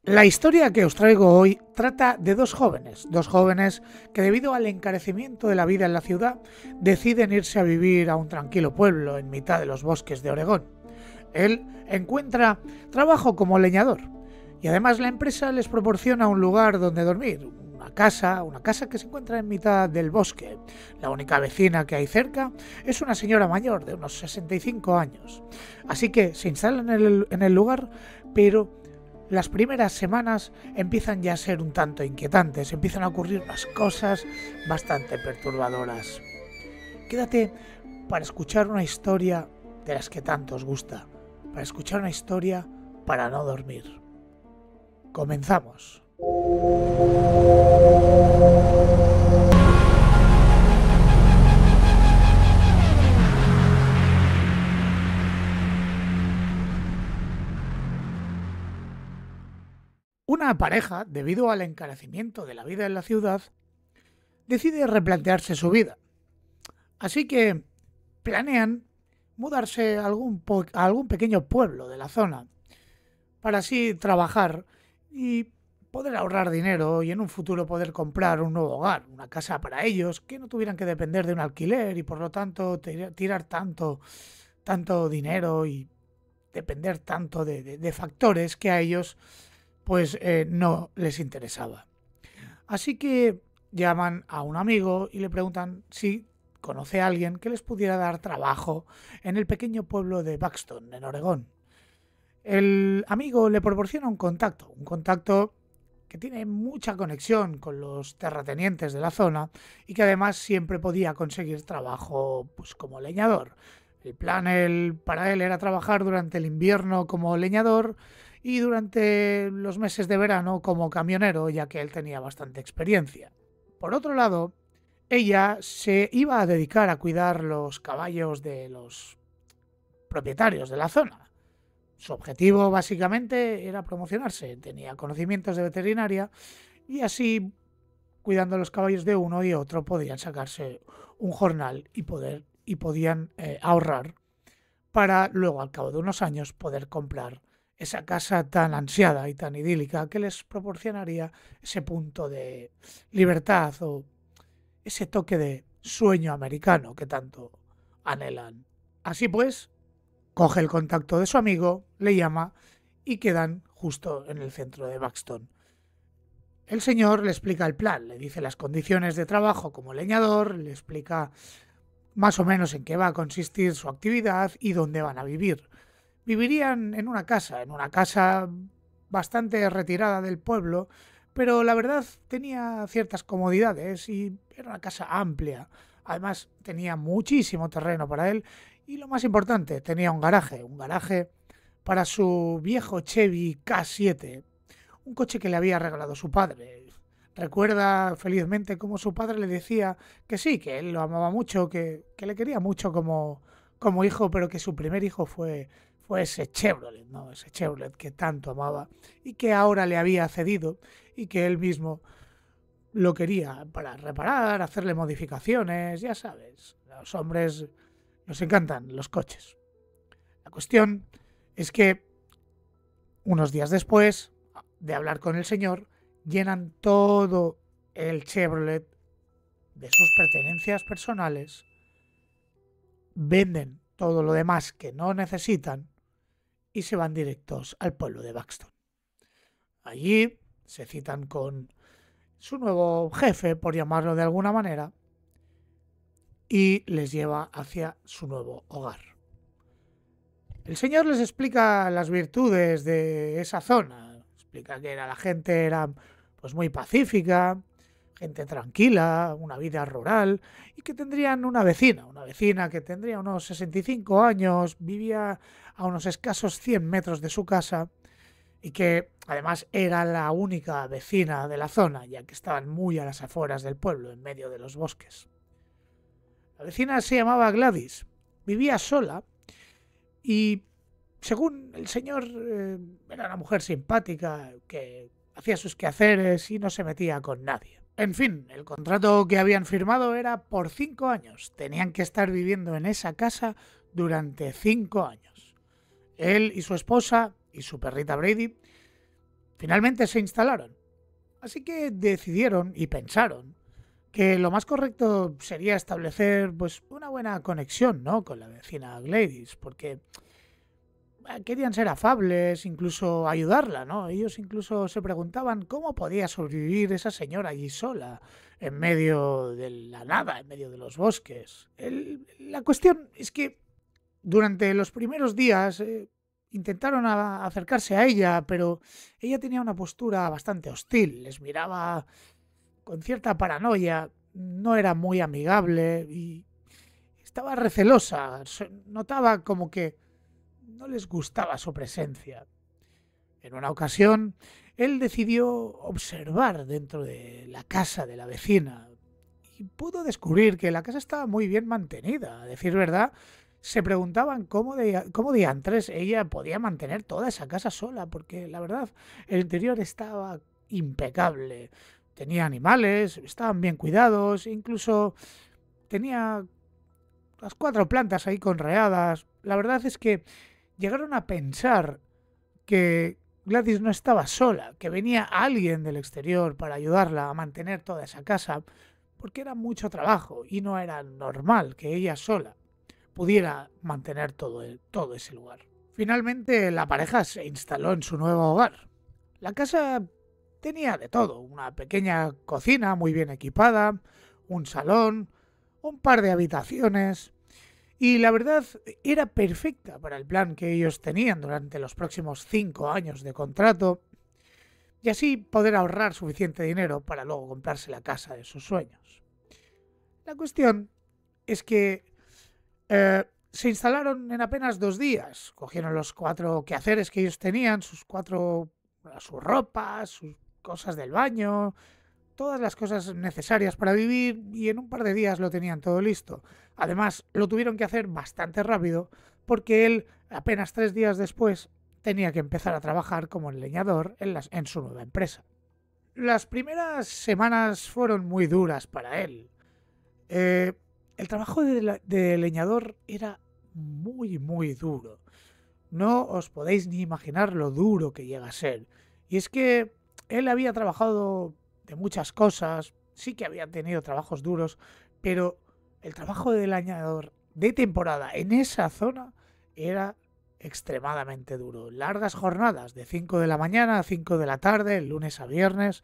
La historia que os traigo hoy trata de dos jóvenes que debido al encarecimiento de la vida en la ciudad deciden irse a vivir a un tranquilo pueblo en mitad de los bosques de Oregón. Él encuentra trabajo como leñador y además la empresa les proporciona un lugar donde dormir, una casa que se encuentra en mitad del bosque. La única vecina que hay cerca es una señora mayor de unos 65 años. Así que se instalan en el lugar, pero las primeras semanas empiezan ya a ser un tanto inquietantes, empiezan a ocurrir unas cosas bastante perturbadoras. Quédate para escuchar una historia de las que tanto os gusta, para escuchar una historia para no dormir. Comenzamos. Una pareja, debido al encarecimiento de la vida en la ciudad, decide replantearse su vida. Así que planean mudarse a algún pequeño pueblo de la zona para así trabajar y poder ahorrar dinero y en un futuro poder comprar un nuevo hogar, una casa para ellos, que no tuvieran que depender de un alquiler y por lo tanto tirar tanto dinero y depender tanto de factores que a ellos pues no les interesaba. Así que llaman a un amigo y le preguntan si conoce a alguien que les pudiera dar trabajo en el pequeño pueblo de Buxton, en Oregón. El amigo le proporciona un contacto que tiene mucha conexión con los terratenientes de la zona y que además siempre podía conseguir trabajo pues, como leñador. El plan para él era trabajar durante el invierno como leñador y durante los meses de verano como camionero, ya que él tenía bastante experiencia. Por otro lado, ella se iba a dedicar a cuidar los caballos de los propietarios de la zona. Su objetivo básicamente era promocionarse, tenía conocimientos de veterinaria y así, cuidando los caballos de uno y otro, podían sacarse un jornal y podían ahorrar para luego, al cabo de unos años, poder comprar esa casa tan ansiada y tan idílica que les proporcionaría ese punto de libertad o ese toque de sueño americano que tanto anhelan. Así pues, coge el contacto de su amigo, le llama y quedan justo en el centro de Buxton. El señor le explica el plan, le dice las condiciones de trabajo como leñador, le explica más o menos en qué va a consistir su actividad y dónde van a vivir. Vivirían en una casa bastante retirada del pueblo, pero la verdad tenía ciertas comodidades y era una casa amplia. Además tenía muchísimo terreno para él y lo más importante, tenía un garaje para su viejo Chevy K7, un coche que le había regalado su padre. Recuerda felizmente cómo su padre le decía que sí, que él lo amaba mucho, que le quería mucho como hijo, pero que su primer hijo fue ese Chevrolet, ¿no? Ese Chevrolet que tanto amaba y que ahora le había cedido y que él mismo lo quería para reparar, hacerle modificaciones, ya sabes, a los hombres nos encantan los coches. La cuestión es que unos días después de hablar con el señor, llenan todo el Chevrolet de sus pertenencias personales, venden todo lo demás que no necesitan y se van directos al pueblo de Buxton. Allí se citan con su nuevo jefe, por llamarlo de alguna manera, y les lleva hacia su nuevo hogar. El señor les explica las virtudes de esa zona, explica que la gente era pues muy pacífica, gente tranquila, una vida rural y que tendrían una vecina que tendría unos 65 años, vivía a unos escasos 100 metros de su casa y que además era la única vecina de la zona, ya que estaban muy a las afueras del pueblo, en medio de los bosques. La vecina se llamaba Gladys, vivía sola y según el señor era una mujer simpática que hacía sus quehaceres y no se metía con nadie. En fin, el contrato que habían firmado era por 5 años. Tenían que estar viviendo en esa casa durante 5 años. Él y su esposa y su perrita Brady Finalmente se instalaron. Así que decidieron y pensaron que lo más correcto sería establecer pues una buena conexión, ¿no?, con la vecina Gladys, porque querían ser afables, incluso ayudarla, ¿no? Ellos incluso se preguntaban cómo podía sobrevivir esa señora allí sola, en medio de la nada, en medio de los bosques. La cuestión es que durante los primeros días intentaron acercarse a ella, pero ella tenía una postura bastante hostil, les miraba con cierta paranoia, no era muy amigable y estaba recelosa, notaba como que no les gustaba su presencia. En una ocasión, él decidió observar dentro de la casa de la vecina y pudo descubrir que la casa estaba muy bien mantenida. A decir verdad, se preguntaban cómo diantres ella podía mantener toda esa casa sola, porque la verdad, el interior estaba impecable. Tenía animales, estaban bien cuidados, incluso tenía las 4 plantas ahí conreadas. La verdad es que llegaron a pensar que Gladys no estaba sola, que venía alguien del exterior para ayudarla a mantener toda esa casa, porque era mucho trabajo y no era normal que ella sola pudiera mantener todo ese lugar. Finalmente la pareja se instaló en su nuevo hogar. La casa tenía de todo, una pequeña cocina muy bien equipada, un salón, un par de habitaciones, y la verdad era perfecta para el plan que ellos tenían durante los próximos 5 años de contrato y así poder ahorrar suficiente dinero para luego comprarse la casa de sus sueños. La cuestión es que se instalaron en apenas 2 días. Cogieron los 4 quehaceres que ellos tenían, su ropa, sus cosas del baño, todas las cosas necesarias para vivir y en un par de días lo tenían todo listo. Además, lo tuvieron que hacer bastante rápido porque él, apenas 3 días después, tenía que empezar a trabajar como leñador en su nueva empresa. Las primeras semanas fueron muy duras para él. Eh, el trabajo de leñador era muy, muy duro. No os podéis ni imaginar lo duro que llega a ser. Y es que él había trabajado de muchas cosas, sí que había tenido trabajos duros, pero el trabajo de leñador de temporada en esa zona era extremadamente duro. Largas jornadas de 5 de la mañana a 5 de la tarde, lunes a viernes.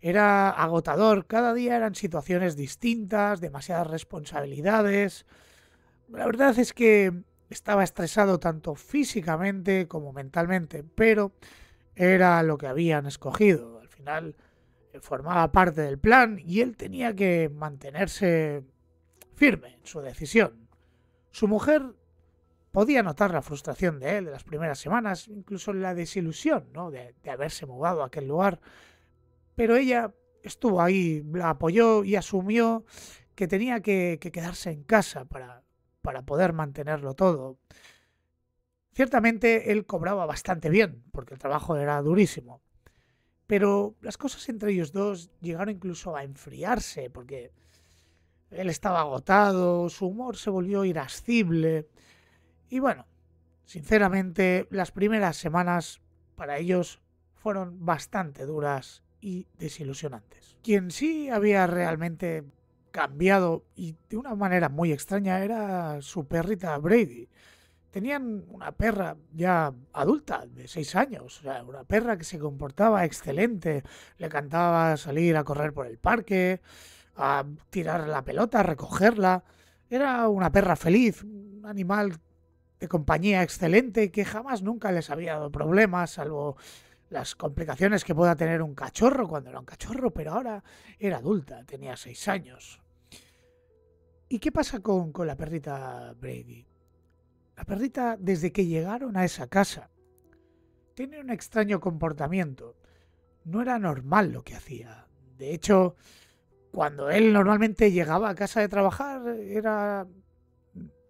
Era agotador, cada día eran situaciones distintas, demasiadas responsabilidades. La verdad es que estaba estresado tanto físicamente como mentalmente, pero era lo que habían escogido. Al final formaba parte del plan y él tenía que mantenerse firme en su decisión. Su mujer podía notar la frustración de él de las primeras semanas, incluso la desilusión, ¿no?, de haberse mudado a aquel lugar, pero ella estuvo ahí, la apoyó y asumió que tenía que quedarse en casa para poder mantenerlo todo. Ciertamente él cobraba bastante bien, porque el trabajo era durísimo, pero las cosas entre ellos dos llegaron incluso a enfriarse, porque él estaba agotado, su humor se volvió irascible, y bueno, sinceramente las primeras semanas para ellos fueron bastante duras y desilusionantes. Quien sí había realmente cambiado y de una manera muy extraña era su perrita Brady. Tenían una perra ya adulta, de 6 años, o sea, una perra que se comportaba excelente, le encantaba salir a correr por el parque, a tirar la pelota, a recogerla. Era una perra feliz, un animal de compañía excelente que jamás nunca les había dado problemas, salvo las complicaciones que pueda tener un cachorro cuando era un cachorro, pero ahora era adulta, tenía 6 años. ¿Y qué pasa con la perrita Brady? La perrita, desde que llegaron a esa casa, tiene un extraño comportamiento. No era normal lo que hacía. De hecho, cuando él normalmente llegaba a casa de trabajar, era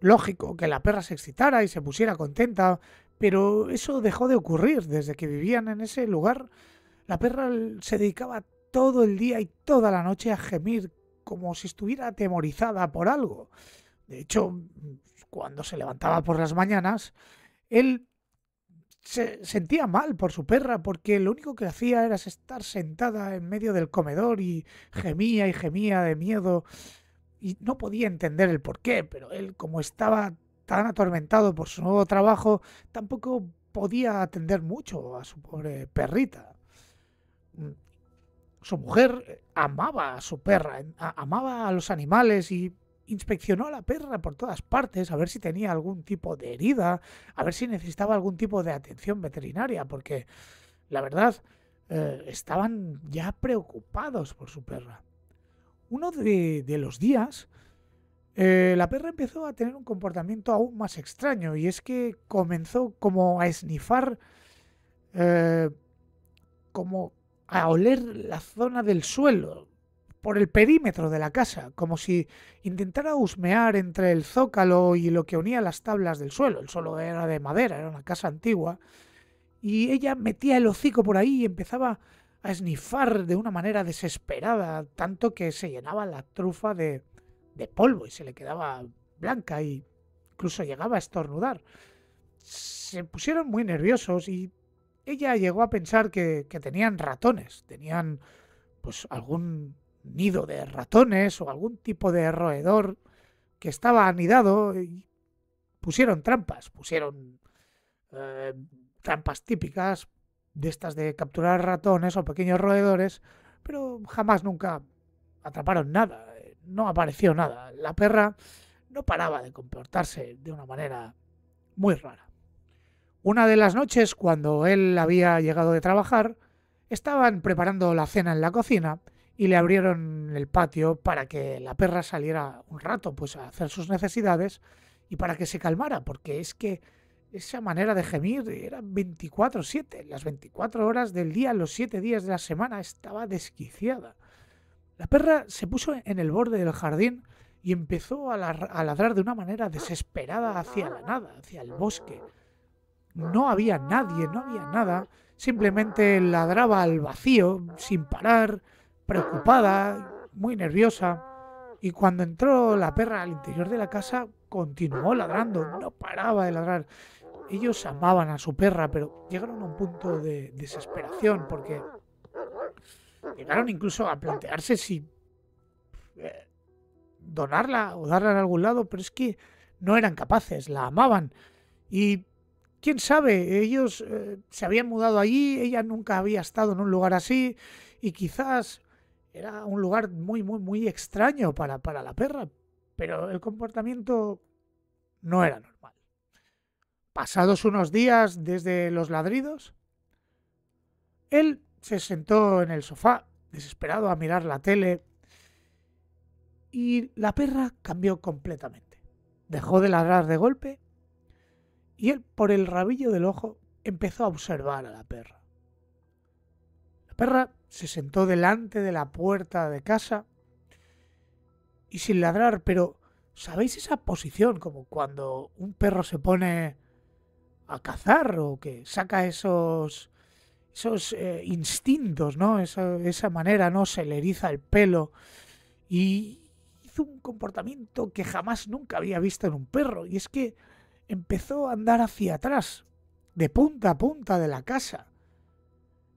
lógico que la perra se excitara y se pusiera contenta, pero eso dejó de ocurrir desde que vivían en ese lugar. La perra se dedicaba todo el día y toda la noche a gemir como si estuviera atemorizada por algo. De hecho, cuando se levantaba por las mañanas, él se sentía mal por su perra porque lo único que hacía era estar sentada en medio del comedor y gemía de miedo y no podía entender el porqué, pero él, como estaba tan atormentado por su nuevo trabajo, tampoco podía atender mucho a su pobre perrita. Mm, Su mujer amaba a su perra, amaba a los animales y inspeccionó a la perra por todas partes a ver si tenía algún tipo de herida, a ver si necesitaba algún tipo de atención veterinaria, porque la verdad estaban ya preocupados por su perra. Uno de los días, la perra empezó a tener un comportamiento aún más extraño y es que comenzó como a esnifar, eh, como a oler la zona del suelo, por el perímetro de la casa, como si intentara husmear entre el zócalo y lo que unía las tablas del suelo. El suelo era de madera, era una casa antigua, y ella metía el hocico por ahí y empezaba a esnifar de una manera desesperada, tanto que se llenaba la trufa de polvo y se le quedaba blanca y incluso llegaba a estornudar. Se pusieron muy nerviosos y ella llegó a pensar que tenían ratones, tenían pues algún nido de ratones o algún tipo de roedor que estaba anidado y pusieron eh, trampas típicas de estas de capturar ratones o pequeños roedores, pero jamás nunca atraparon nada, no apareció nada. La perra no paraba de comportarse de una manera muy rara. Una de las noches, cuando él había llegado de trabajar, estaban preparando la cena en la cocina y le abrieron el patio para que la perra saliera un rato pues a hacer sus necesidades y para que se calmara, porque es que esa manera de gemir era 24/7, las 24 horas del día, los 7 días de la semana, estaba desquiciada. La perra se puso en el borde del jardín y empezó a ladrar de una manera desesperada hacia la nada, hacia el bosque. No había nadie, no había nada, simplemente ladraba al vacío, sin parar, preocupada, muy nerviosa. Y cuando entró la perra al interior de la casa, continuó ladrando, no paraba de ladrar. Ellos amaban a su perra, pero llegaron a un punto de desesperación porque llegaron incluso a plantearse si eh, donarla o darla en algún lado, pero es que no eran capaces, la amaban. Y quién sabe, ellos se habían mudado allí, ella nunca había estado en un lugar así y quizás era un lugar muy, muy, muy extraño para la perra, pero el comportamiento no era normal. Pasados unos días desde los ladridos, él se sentó en el sofá, desesperado a mirar la tele, y la perra cambió completamente. Dejó de ladrar de golpe y él, por el rabillo del ojo, empezó a observar a la perra. La perra se sentó delante de la puerta de casa y sin ladrar, pero ¿sabéis esa posición como cuando un perro se pone a cazar o que saca esos instintos, ¿no? Esa manera, ¿no? Se le eriza el pelo y hizo un comportamiento que jamás nunca había visto en un perro, y es que empezó a andar hacia atrás, de punta a punta de la casa.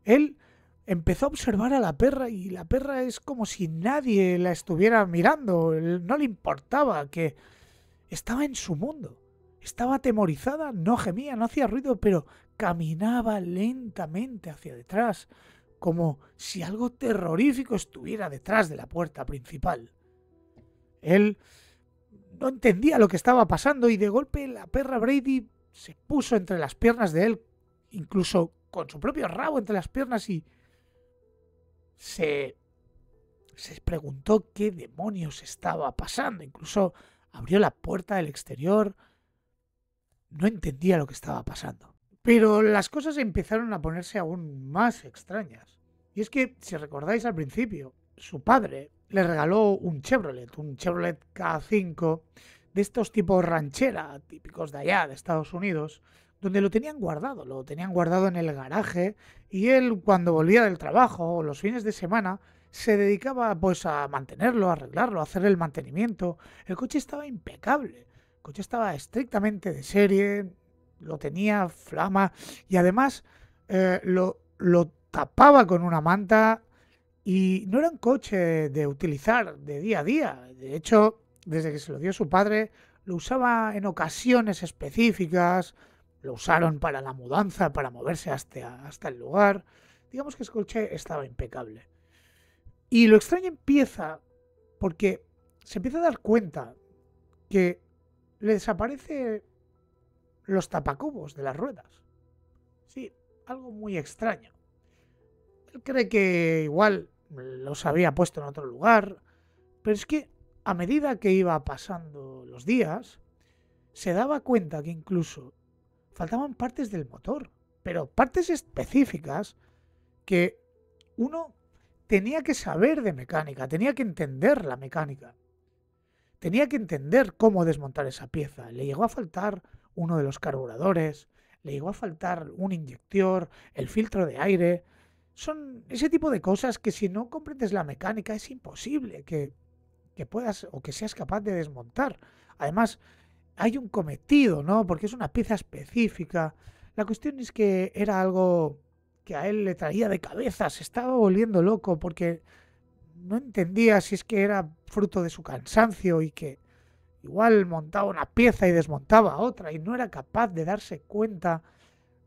Él empezó a observar a la perra y la perra es como si nadie la estuviera mirando, no le importaba, que estaba en su mundo. Estaba atemorizada, no gemía, no hacía ruido, pero caminaba lentamente hacia detrás, como si algo terrorífico estuviera detrás de la puerta principal. Él no entendía lo que estaba pasando y de golpe la perra Brady se puso entre las piernas de él, incluso con su propio rabo entre las piernas, y se preguntó qué demonios estaba pasando. Incluso abrió la puerta del exterior. No entendía lo que estaba pasando. Pero las cosas empezaron a ponerse aún más extrañas. Y es que, si recordáis al principio, su padre le regaló un Chevrolet K5 de estos tipos ranchera, típicos de allá, de Estados Unidos, donde lo tenían guardado en el garaje, y él, cuando volvía del trabajo o los fines de semana, se dedicaba pues a mantenerlo, a arreglarlo, a hacer el mantenimiento. El coche estaba impecable, el coche estaba estrictamente de serie, lo tenía flama y además lo tapaba con una manta y no era un coche de utilizar de día a día. De hecho, desde que se lo dio su padre, lo usaba en ocasiones específicas, lo usaron para la mudanza, para moverse hasta el lugar. Digamos que ese coche estaba impecable. Y lo extraño empieza porque se empieza a dar cuenta que le desaparecen los tapacubos de las ruedas. Sí, algo muy extraño. Él cree que igual los había puesto en otro lugar, pero es que a medida que iba pasando los días, se daba cuenta que incluso faltaban partes del motor, pero partes específicas que uno tenía que saber de mecánica, tenía que entender la mecánica, tenía que entender cómo desmontar esa pieza. Le llegó a faltar uno de los carburadores, le llegó a faltar un inyector, el filtro de aire. Son ese tipo de cosas que si no comprendes la mecánica es imposible que puedas o que seas capaz de desmontar. Además, hay un cometido, ¿no? Porque es una pieza específica. La cuestión es que era algo que a él le traía de cabeza, se estaba volviendo loco porque no entendía si es que era fruto de su cansancio y que igual montaba una pieza y desmontaba otra y no era capaz de darse cuenta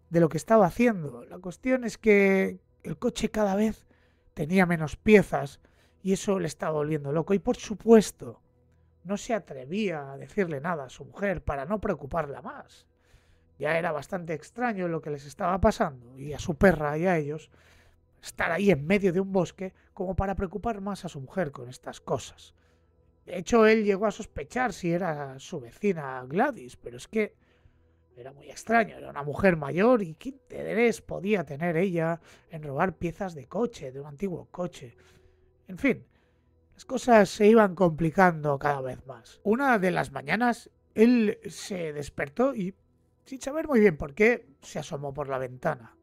de lo que estaba haciendo. La cuestión es que el coche cada vez tenía menos piezas y eso le estaba volviendo loco. Y por supuesto, no se atrevía a decirle nada a su mujer para no preocuparla más. Ya era bastante extraño lo que les estaba pasando y a su perra y a ellos estar ahí en medio de un bosque como para preocupar más a su mujer con estas cosas. De hecho, él llegó a sospechar si era su vecina Gladys, pero es que era muy extraño, era una mujer mayor y qué interés podía tener ella en robar piezas de coche, de un antiguo coche. En fin, las cosas se iban complicando cada vez más. Una de las mañanas, él se despertó y, sin saber muy bien por qué, se asomó por la ventana.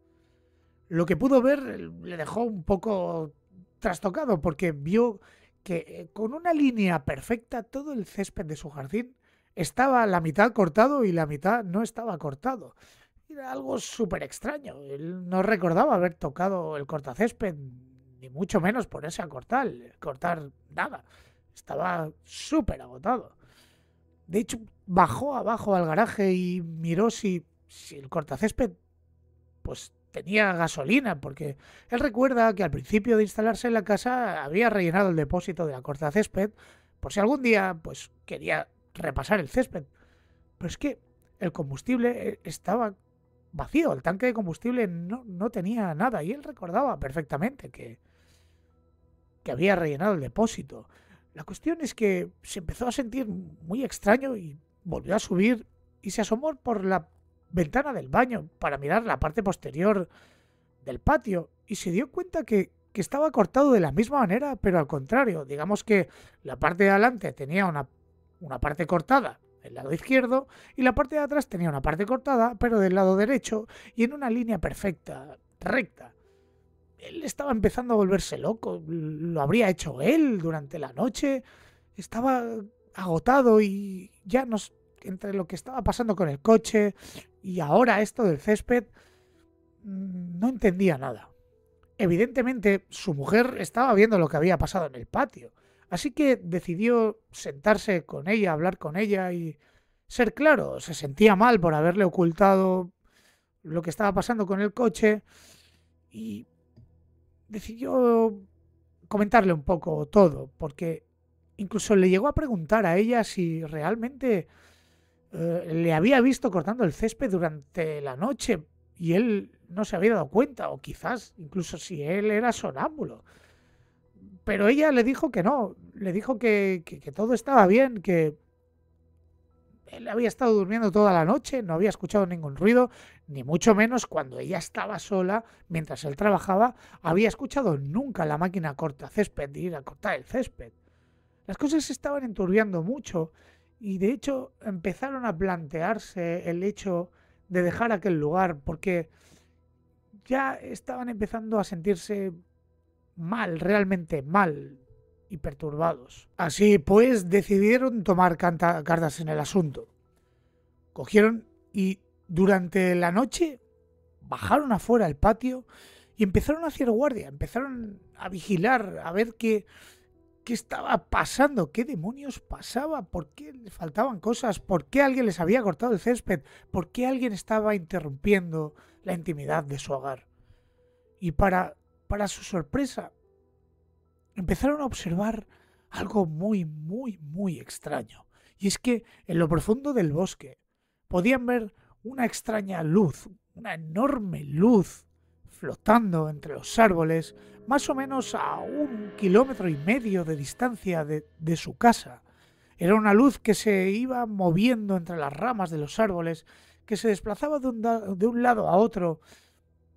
Lo que pudo ver le dejó un poco trastocado porque vio que con una línea perfecta todo el césped de su jardín estaba la mitad cortado y la mitad no estaba cortado. Era algo súper extraño. Él no recordaba haber tocado el cortacésped, ni mucho menos ponerse a cortar nada. Estaba súper agotado. De hecho, bajó abajo al garaje y miró si el cortacésped pues tenía gasolina, porque él recuerda que al principio de instalarse en la casa había rellenado el depósito de la cortacésped por si algún día pues quería repasar el césped. Pero es que el combustible estaba vacío, el tanque de combustible no tenía nada y él recordaba perfectamente que había rellenado el depósito. La cuestión es que se empezó a sentir muy extraño y volvió a subir y se asomó por la ventana del baño para mirar la parte posterior del patio y se dio cuenta que estaba cortado de la misma manera, pero al contrario. Digamos que la parte de adelante tenía una parte cortada del lado izquierdo y la parte de atrás tenía una parte cortada, pero del lado derecho y en una línea perfecta, recta. Él estaba empezando a volverse loco. Lo habría hecho él durante la noche. Estaba agotado y ya nos, entre lo que estaba pasando con el coche y ahora esto del césped, no entendía nada. Evidentemente, su mujer estaba viendo lo que había pasado en el patio, así que decidió sentarse con ella, hablar con ella y ser claro. Se sentía mal por haberle ocultado lo que estaba pasando con el coche y decidió comentarle un poco todo, porque incluso le llegó a preguntar a ella si realmente le había visto cortando el césped durante la noche y él no se había dado cuenta, o quizás incluso si él era sonámbulo. Pero ella le dijo que no, le dijo que todo estaba bien, que él había estado durmiendo toda la noche, no había escuchado ningún ruido, ni mucho menos cuando ella estaba sola, mientras él trabajaba, había escuchado nunca la máquina corta césped ir a cortar el césped. Las cosas se estaban enturbiando mucho y de hecho empezaron a plantearse el hecho de dejar aquel lugar porque ya estaban empezando a sentirse mal, realmente mal y perturbados. Así pues decidieron tomar cartas en el asunto. Cogieron y Durante la noche bajaron afuera al patio y empezaron a hacer guardia, empezaron a vigilar, a ver qué estaba pasando, qué demonios pasaba, por qué les faltaban cosas, por qué alguien les había cortado el césped, por qué alguien estaba interrumpiendo la intimidad de su hogar. Y para su sorpresa, empezaron a observar algo muy, muy, muy extraño. Y es que en lo profundo del bosque podían ver una extraña luz, una enorme luz flotando entre los árboles, más o menos a 1,5 kilómetros de distancia de su casa. Era una luz que se iba moviendo entre las ramas de los árboles, que se desplazaba de un lado a otro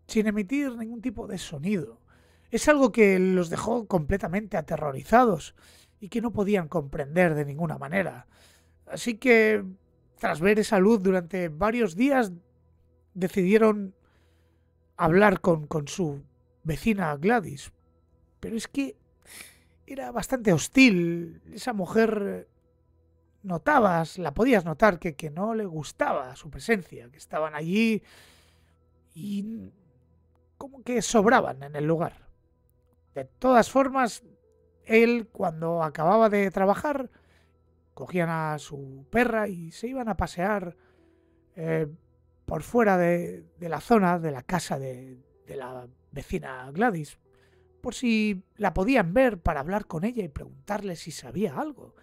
sin emitir ningún tipo de sonido. Es algo que los dejó completamente aterrorizados y que no podían comprender de ninguna manera. Así que, tras ver esa luz durante varios días, decidieron hablar con su vecina Gladys. Pero es que era bastante hostil. Esa mujer la podías notar que no le gustaba su presencia, que estaban allí y como que sobraban en el lugar. De todas formas, él cuando acababa de trabajar, cogían a su perra y se iban a pasear eh, por fuera de la zona de la casa de la vecina Gladys, por si la podían ver para hablar con ella y preguntarle si sabía algo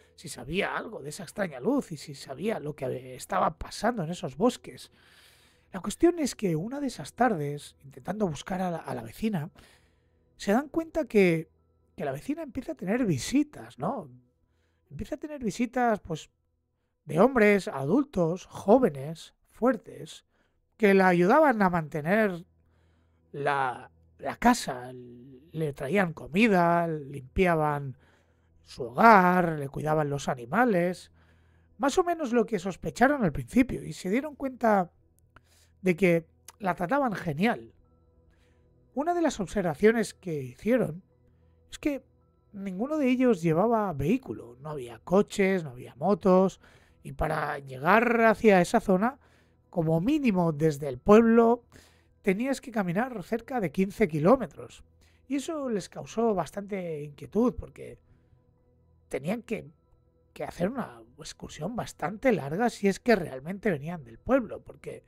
de esa extraña luz y si sabía lo que estaba pasando en esos bosques. La cuestión es que una de esas tardes, intentando buscar a la vecina, se dan cuenta que la vecina empieza a tener visitas, ¿no? Empieza a tener visitas, pues, de hombres, adultos, jóvenes, fuertes, que la ayudaban a mantener la casa. Le traían comida, limpiaban su hogar, le cuidaban los animales. Más o menos lo que sospecharon al principio y se dieron cuenta de que la trataban genial. Una de las observaciones que hicieron es que ninguno de ellos llevaba vehículo, no había coches, no había motos, y para llegar hacia esa zona, como mínimo desde el pueblo, tenías que caminar cerca de 15 kilómetros. Y eso les causó bastante inquietud porque tenían que hacer una excursión bastante larga si es que realmente venían del pueblo, porque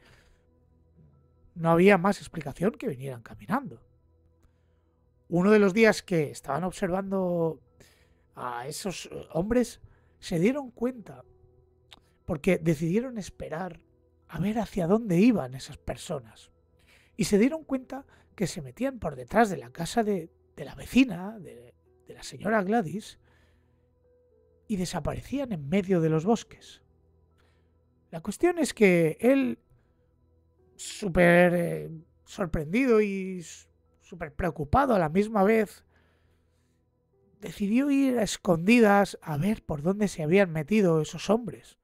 no había más explicación que vinieran caminando. Uno de los días que estaban observando a esos hombres, se dieron cuenta, porque decidieron esperar a ver hacia dónde iban esas personas. Y se dieron cuenta que se metían por detrás de la casa de la vecina, de la señora Gladys, y desaparecían en medio de los bosques. La cuestión es que él, súper sorprendido y súper preocupado a la misma vez, decidió ir a escondidas a ver por dónde se habían metido esos hombres.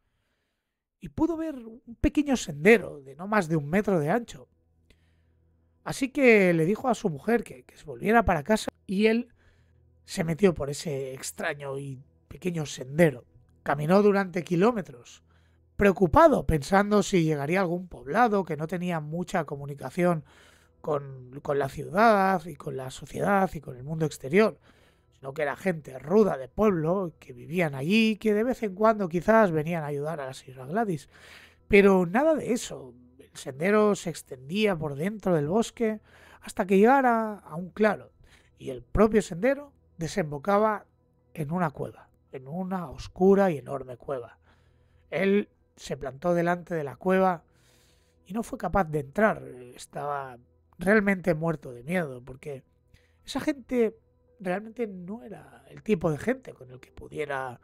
Y pudo ver un pequeño sendero de no más de 1 metro de ancho. Así que le dijo a su mujer que se volviera para casa y él se metió por ese extraño y pequeño sendero. Caminó durante kilómetros, preocupado, pensando si llegaría a algún poblado que no tenía mucha comunicación con la ciudad y con la sociedad y con el mundo exterior, sino que era gente ruda de pueblo que vivían allí, que de vez en cuando quizás venían a ayudar a la señora Gladys. Pero nada de eso. El sendero se extendía por dentro del bosque hasta que llegara a un claro, y el propio sendero desembocaba en una cueva, en una oscura y enorme cueva. Él se plantó delante de la cueva y no fue capaz de entrar. Estaba realmente muerto de miedo, porque esa gente realmente no era el tipo de gente con el que pudiera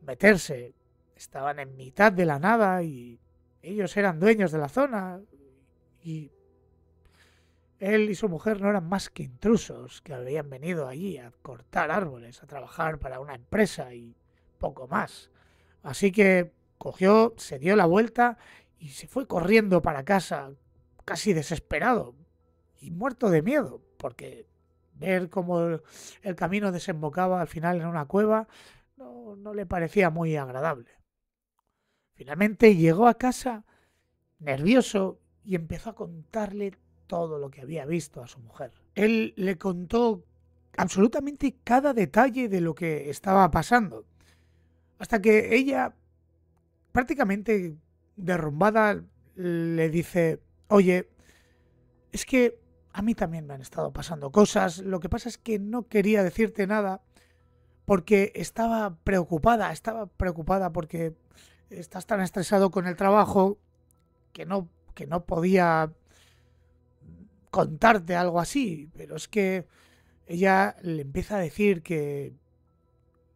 meterse. Estaban en mitad de la nada y ellos eran dueños de la zona y él y su mujer no eran más que intrusos que habían venido allí a cortar árboles, a trabajar para una empresa y poco más. Así que cogió, se dio la vuelta y se fue corriendo para casa, casi desesperado y muerto de miedo, porque ver cómo el camino desembocaba al final en una cueva no le parecía muy agradable. Finalmente llegó a casa nervioso, y empezó a contarle todo lo que había visto a su mujer. Él le contó absolutamente cada detalle de lo que estaba pasando, hasta que ella, prácticamente derrumbada, le dice: oye, es que a mí también me han estado pasando cosas, lo que pasa es que no quería decirte nada porque estaba preocupada porque estás tan estresado con el trabajo que no podía contarte algo así, pero es que ella le empieza a decir que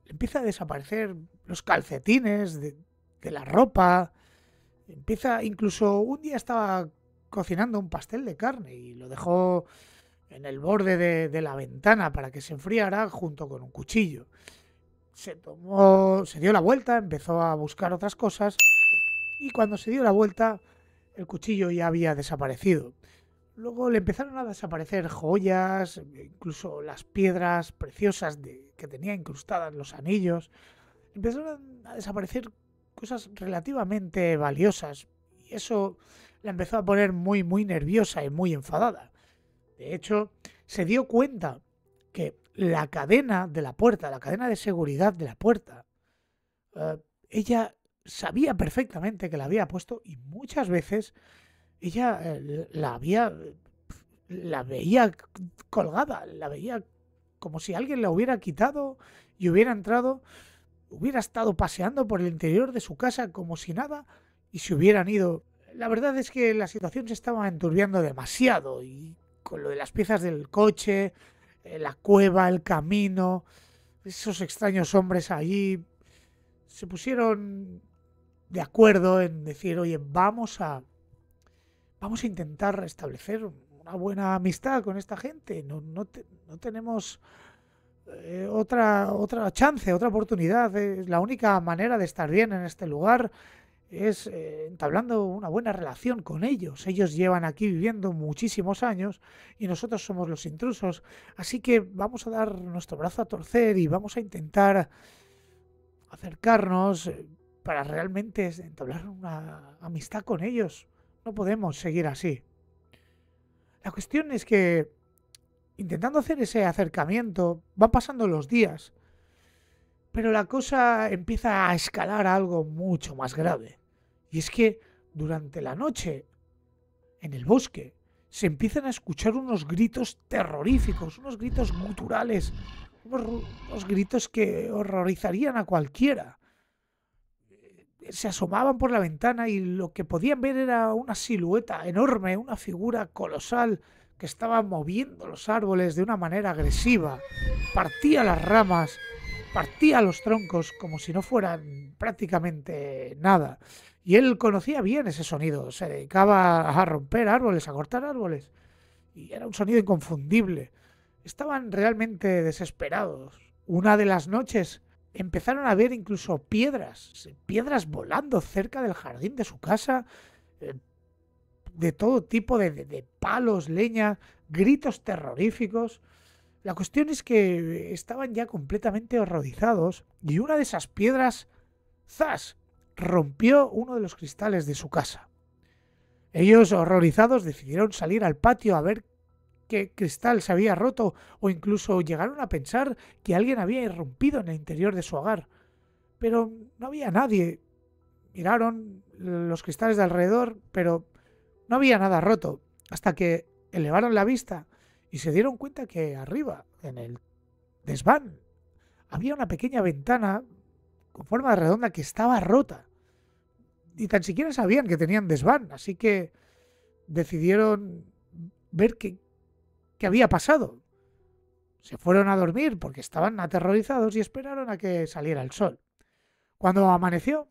le empieza a desaparecer los calcetines de la ropa, empieza, incluso un día estaba cocinando un pastel de carne y lo dejó en el borde de la ventana para que se enfriara junto con un cuchillo. Se dio la vuelta, empezó a buscar otras cosas y cuando se dio la vuelta el cuchillo ya había desaparecido. Luego le empezaron a desaparecer joyas, incluso las piedras preciosas que tenía incrustadas los anillos. Empezaron a desaparecer cosas relativamente valiosas y eso la empezó a poner muy nerviosa y muy enfadada. De hecho, se dio cuenta que la cadena de la puerta, la cadena de seguridad de la puerta, ella sabía perfectamente que la había puesto y muchas veces ella la veía colgada, la veía como si alguien la hubiera quitado y hubiera entrado, hubiera estado paseando por el interior de su casa como si nada y se hubieran ido. La verdad es que la situación se estaba enturbiando demasiado y con lo de las piezas del coche, la cueva, el camino, esos extraños hombres allí, se pusieron de acuerdo en decir: oye, vamos a intentar restablecer una buena amistad con esta gente. No tenemos otra chance, otra oportunidad. La única manera de estar bien en este lugar es entablando una buena relación con ellos. Ellos llevan aquí viviendo muchísimos años y nosotros somos los intrusos. Así que vamos a dar nuestro brazo a torcer y vamos a intentar acercarnos para realmente entablar una amistad con ellos. No podemos seguir así. La cuestión es que, intentando hacer ese acercamiento, van pasando los días, pero la cosa empieza a escalar a algo mucho más grave. Y es que durante la noche, en el bosque, se empiezan a escuchar unos gritos terroríficos, unos gritos guturales, unos gritos que horrorizarían a cualquiera. Se asomaban por la ventana y lo que podían ver era una silueta enorme, una figura colosal que estaba moviendo los árboles de una manera agresiva. Partía las ramas, partía los troncos como si no fueran prácticamente nada. Y él conocía bien ese sonido, se dedicaba a romper árboles, a cortar árboles. Y era un sonido inconfundible. Estaban realmente desesperados. Una de las noches empezaron a ver incluso piedras volando cerca del jardín de su casa, de todo tipo de palos, leña, gritos terroríficos. La cuestión es que estaban ya completamente horrorizados y una de esas piedras, ¡zas!, rompió uno de los cristales de su casa. Ellos, horrorizados, decidieron salir al patio a ver qué cristal se había roto o incluso llegaron a pensar que alguien había irrumpido en el interior de su hogar. Pero no había nadie. Miraron los cristales de alrededor, pero no había nada roto, hasta que elevaron la vista y se dieron cuenta que arriba, en el desván, había una pequeña ventana con forma de redonda que estaba rota. Y tan siquiera sabían que tenían desván, así que decidieron ver qué había pasado. Se fueron a dormir porque estaban aterrorizados y esperaron a que saliera el sol. Cuando amaneció,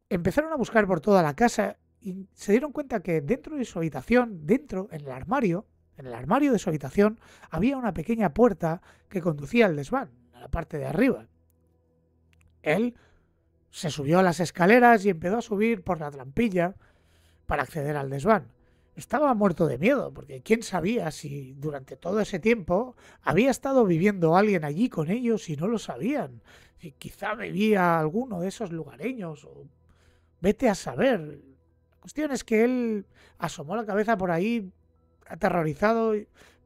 empezaron a buscar por toda la casa y se dieron cuenta que dentro de su habitación, dentro, en el armario de su habitación, había una pequeña puerta que conducía al desván, a la parte de arriba. Él se subió a las escaleras y empezó a subir por la trampilla para acceder al desván. Estaba muerto de miedo, porque quién sabía si durante todo ese tiempo había estado viviendo alguien allí con ellos y no lo sabían. Si quizá vivía alguno de esos lugareños, o vete a saber. La cuestión es que él asomó la cabeza por ahí, aterrorizado,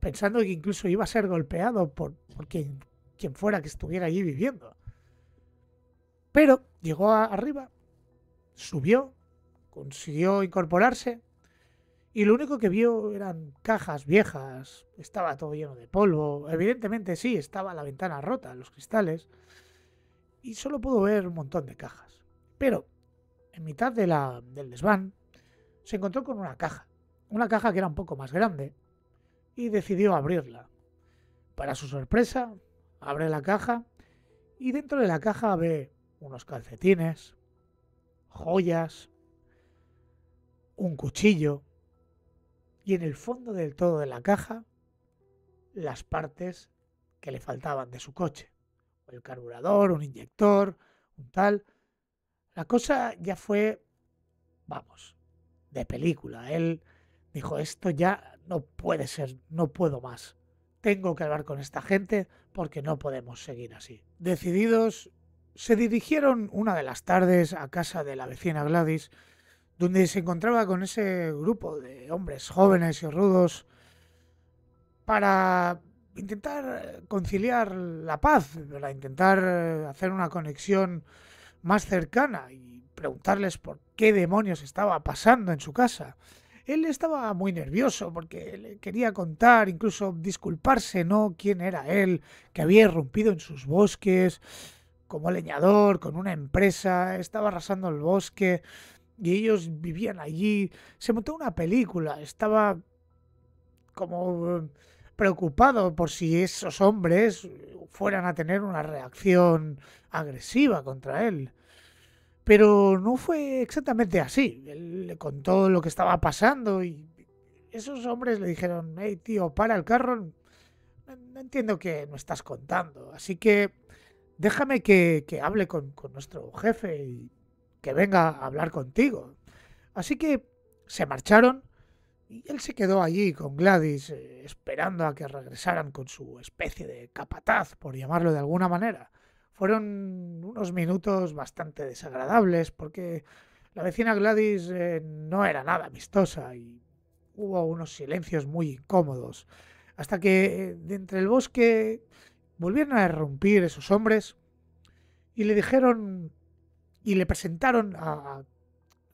pensando que incluso iba a ser golpeado por quien fuera que estuviera allí viviendo. Pero llegó arriba, subió, consiguió incorporarse y lo único que vio eran cajas viejas, estaba todo lleno de polvo, evidentemente sí, estaba la ventana rota, los cristales, y solo pudo ver un montón de cajas. Pero en mitad del desván se encontró con una caja que era un poco más grande, y decidió abrirla. Para su sorpresa, abre la caja y dentro de la caja ve unos calcetines, joyas, un cuchillo y en el fondo del todo de la caja las partes que le faltaban de su coche. El carburador, un inyector, un tal. La cosa ya fue, vamos, de película. Él dijo, esto ya no puede ser, no puedo más. Tengo que hablar con esta gente porque no podemos seguir así. Decididos, se dirigieron una de las tardes a casa de la vecina Gladys, donde se encontraba con ese grupo de hombres jóvenes y rudos para intentar conciliar la paz, para intentar hacer una conexión más cercana y preguntarles por qué demonios estaba pasando en su casa. Él estaba muy nervioso porque le quería contar, incluso disculparse, ¿no? Quién era él, que había irrumpido en sus bosques como leñador, con una empresa, estaba arrasando el bosque y ellos vivían allí. Se montó una película, estaba como preocupado por si esos hombres fueran a tener una reacción agresiva contra él. Pero no fue exactamente así. Él le contó lo que estaba pasando y esos hombres le dijeron, hey tío, para el carro, no entiendo qué me estás contando. Así que déjame que hable con nuestro jefe y que venga a hablar contigo. Así que se marcharon y él se quedó allí con Gladys, esperando a que regresaran con su especie de capataz, por llamarlo de alguna manera. Fueron unos minutos bastante desagradables porque la vecina Gladys no era nada amistosa y hubo unos silencios muy incómodos. Hasta que de entre el bosque volvieron a irrumpir esos hombres y le dijeron y le presentaron a una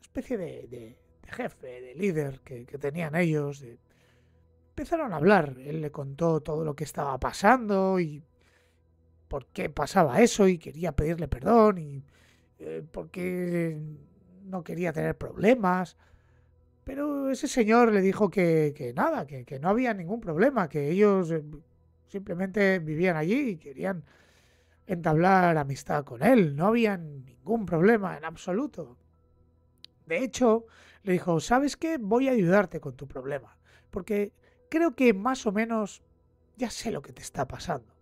especie de jefe, de líder que tenían ellos. Empezaron a hablar, él le contó todo lo que estaba pasando y por qué pasaba eso y quería pedirle perdón y por qué no quería tener problemas. Pero ese señor le dijo que nada, que no había ningún problema, que ellos simplemente vivían allí y querían entablar amistad con él. No había ningún problema en absoluto. De hecho, le dijo, ¿sabes qué? Voy a ayudarte con tu problema, porque creo que más o menos ya sé lo que te está pasando.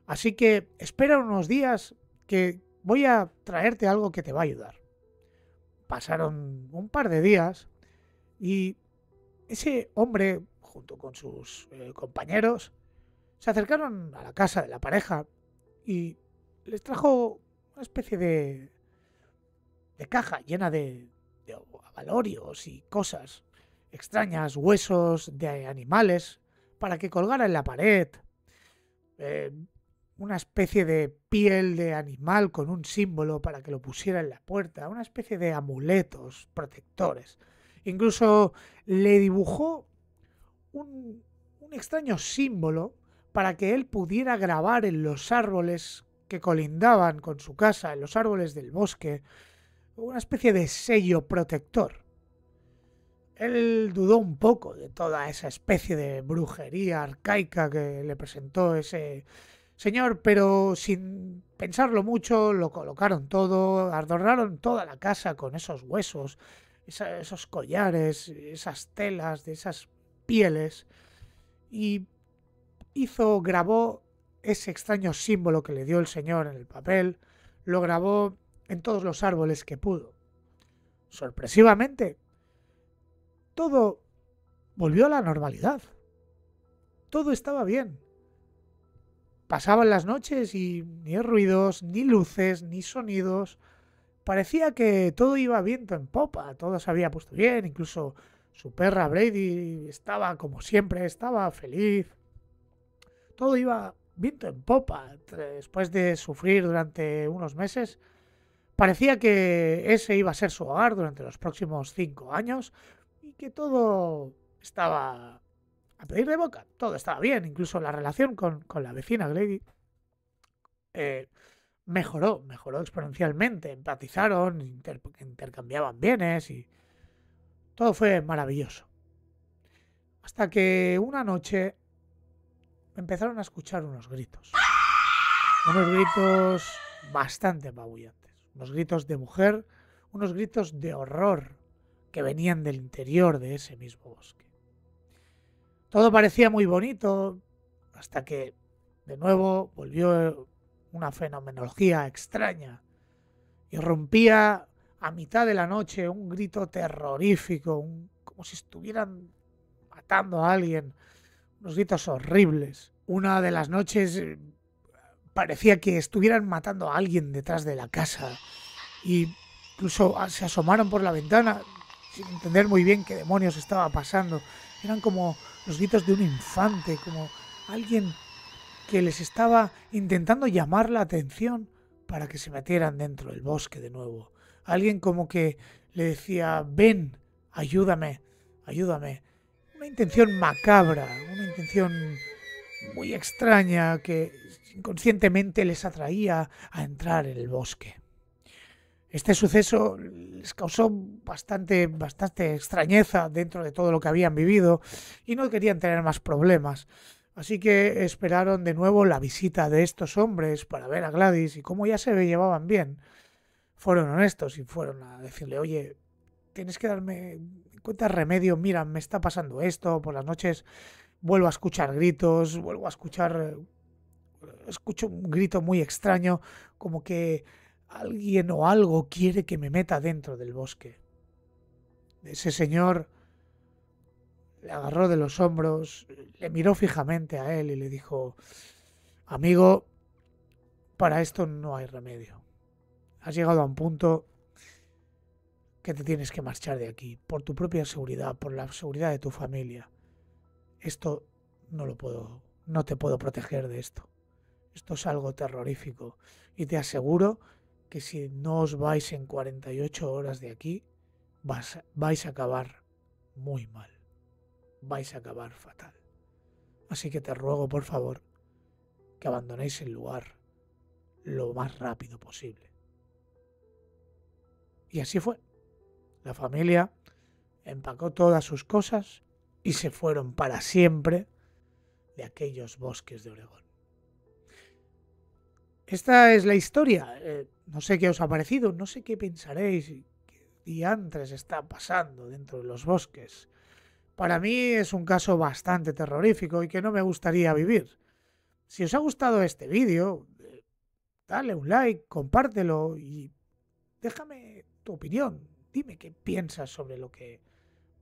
Así que espera unos días que voy a traerte algo que te va a ayudar. Pasaron un par de días y ese hombre, junto con sus compañeros, se acercaron a la casa de la pareja y les trajo una especie de caja llena de avalorios y cosas extrañas, huesos de animales, para que colgara en la pared, eh, una especie de piel de animal con un símbolo para que lo pusiera en la puerta, una especie de amuletos protectores. Incluso le dibujó un extraño símbolo para que él pudiera grabar en los árboles que colindaban con su casa, en los árboles del bosque, una especie de sello protector. Él dudó un poco de toda esa especie de brujería arcaica que le presentó ese señor, pero sin pensarlo mucho lo colocaron todo, adornaron toda la casa con esos huesos, esos collares, esas telas, de esas pieles, y grabó ese extraño símbolo que le dio el señor en el papel, lo grabó en todos los árboles que pudo. Sorpresivamente, todo volvió a la normalidad. Todo estaba bien. Pasaban las noches y ni ruidos, ni luces, ni sonidos, parecía que todo iba viento en popa, todo se había puesto bien, incluso su perra Brady estaba como siempre, estaba feliz. Todo iba viento en popa. Después de sufrir durante unos meses, parecía que ese iba a ser su hogar durante los próximos 5 años y que todo estaba a pedir de boca. Todo estaba bien, incluso la relación con la vecina Grady eh, mejoró exponencialmente. Empatizaron, intercambiaban bienes y todo fue maravilloso. Hasta que una noche empezaron a escuchar unos gritos bastante apabullantes, unos gritos de mujer, unos gritos de horror que venían del interior de ese mismo bosque. Todo parecía muy bonito hasta que de nuevo volvió una fenomenología extraña. Irrumpía a mitad de la noche un grito terrorífico, como si estuvieran matando a alguien, unos gritos horribles. Una de las noches parecía que estuvieran matando a alguien detrás de la casa y incluso se asomaron por la ventana sin entender muy bien qué demonios estaba pasando. Eran como los gritos de un infante, como alguien que les estaba intentando llamar la atención para que se metieran dentro del bosque de nuevo. Alguien como que le decía, ven, ayúdame, ayúdame. Una intención macabra, una intención muy extraña que inconscientemente les atraía a entrar en el bosque. Este suceso les causó bastante extrañeza dentro de todo lo que habían vivido y no querían tener más problemas. Así que esperaron de nuevo la visita de estos hombres para ver a Gladys y como ya se llevaban bien, fueron honestos y fueron a decirle, oye, tienes que darme cuenta remedio, mira, me está pasando esto, por las noches vuelvo a escuchar gritos, escucho un grito muy extraño, como que alguien o algo quiere que me meta dentro del bosque. Ese señor le agarró de los hombros, le miró fijamente a él y le dijo, amigo, para esto no hay remedio. Has llegado a un punto que te tienes que marchar de aquí, por tu propia seguridad, por la seguridad de tu familia. Esto no te puedo proteger de esto. Esto es algo terrorífico y te aseguro que si no os vais en 48 horas de aquí, vais a acabar muy mal. Vais a acabar fatal. Así que te ruego, por favor, que abandonéis el lugar lo más rápido posible. Y así fue. La familia empacó todas sus cosas y se fueron para siempre de aquellos bosques de Oregón. Esta es la historia. No sé qué os ha parecido, no sé qué pensaréis y qué diantres está pasando dentro de los bosques. Para mí es un caso bastante terrorífico y que no me gustaría vivir. Si os ha gustado este vídeo, dale un like, compártelo y déjame tu opinión. Dime qué piensas sobre lo que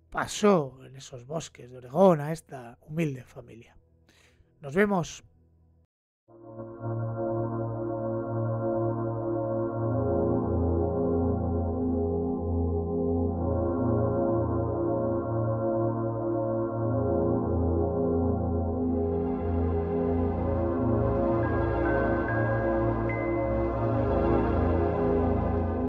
pasó en esos bosques de Oregón a esta humilde familia. Nos vemos.